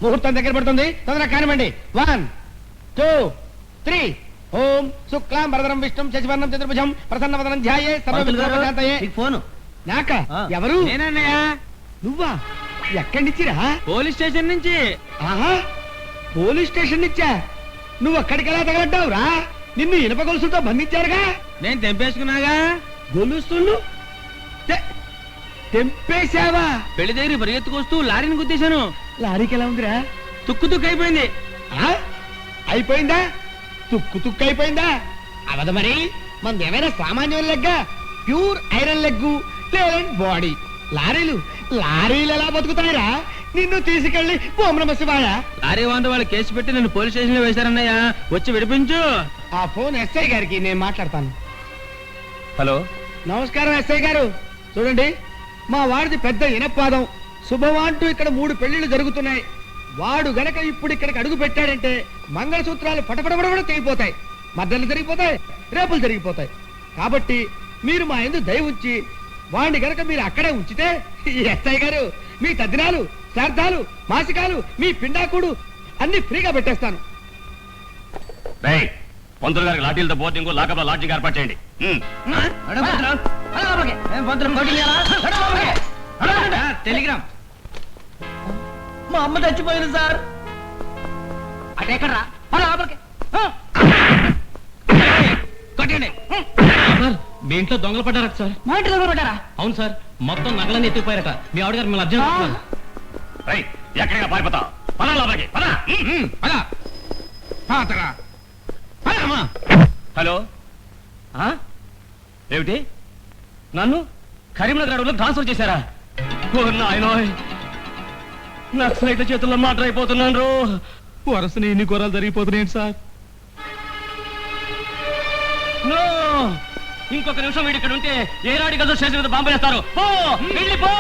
ముహూర్తం దగ్గర పడుతుంది, తొందరగా కానివ్వండి. 1 2 3. ఓం శుక్లాం వరదరం విష్ణుం శశివర్ణం చతుర్భుజం ప్రసన్నవదనం ధ్యాయే సర్వవిఘ్నోపశాంతయే. ఫోను నాక ఎవరు? నేనన్నయ్య. నువ్వా? ఎక్కడి నుంచిరా? పోలీస్ స్టేషన్ నుంచి. ఆహా, పోలీస్ స్టేషన్ నుంచా? నువ్వు అక్కడికి ఎలా తగలడ్డావురా? నిన్ను ఇనుప గొలుసులతో బంధించారుగా. నేను తెంపేసుకున్నాగా. గొలుసులు తెంపేశావా? పెళ్లి దగ్గర పరిగెత్తుకొస్తూ లారీని గుద్దేశాను. లారీకి ఎలా ఉందిరా? తుక్కు తుక్కు అయిపోయింది. అయిపోయిందా? తుక్కు తుక్కు అయిపోయిందా? అవదు మరి. మనది ఏమైనా సామాన్య లెగ్గా? ప్యూర్ ఐరన్ లెగ్గు, లేదంటే బాడీ. లారీలు ఎలా బతుకుతాయిరా? నిన్ను తీసుకెళ్లి ఓం నమః శివాయ. లారీ వాంట వాళ్ళు కేసు పెట్టి నన్ను పోలీస్ స్టేషన్ లో వేశారన్నయ్య. వచ్చి విడిపించు. ఆ ఫోన్ ఎస్ఐ గారికి నేను మాట్లాడతాను. హలో, నమస్కారం ఎస్ఐ గారు. చూడండి, మా వాడిది పెద్ద ఇనపాదం. శుభవాంటూ ఇక్కడ 3 పెళ్లిళ్ళు జరుగుతున్నాయి. వాడు గనక ఇప్పుడు ఇక్కడికి అడుగు పెట్టాడంటే మంగళసూత్రాలు పటపడబడ తెగిపోతాయి, మద్దలు జరిగిపోతాయి, రేపులు జరిగిపోతాయి. కాబట్టి మీరు మా యందు దయ ఉంచి వాడిని గనక మీరు అక్కడే ఉంచితే ఎస్ఐ గారు మీ తద్దినాలు, శ్రాద్ధాలు, మాసికాలు, మీ పిండాకుడు అన్ని ఫ్రీగా పెట్టేస్తాను. పంతులు గారికి లాఠీలతో బోర్డింగ్ లాకప్ లాడ్జింగ్ ఏర్పాటు చేయండి. టెలిగ్రామ్. మా అమ్మ చచ్చిపోయింది సార్. అటెక్కడ్రా? కొట్టండి. మీ ఇంట్లో దొంగలు పడ్డారట సార్. మా ఇంటి దొంగలు పడ్డారా? అవును సార్, మొత్తం నగలన్నీ ఎత్తుకుపోయారట. మీ ఆవిడ గారు మిమ్మల్ని అర్జెంట్. ఎక్కడిగా పారిపోతా? పద లోపలికి పద. హలో, ఏమిటి? నన్ను కరీంనగర్ అడవులో ట్రాన్స్ఫర్ చేశారా? నాయనోయ్, నక్సలైట్ల చేతుల్లో మాట అయిపోతున్నాను. వరుసని ఇన్ని కూరలు జరిగిపోతున్నాయి సార్. ఇంకొక నిమిషం వీడి ఇక్కడ ఉంటే ఏరాడి గదు స్టేషన్ మీద బాంబు వేస్తారు. వెళ్ళిపో.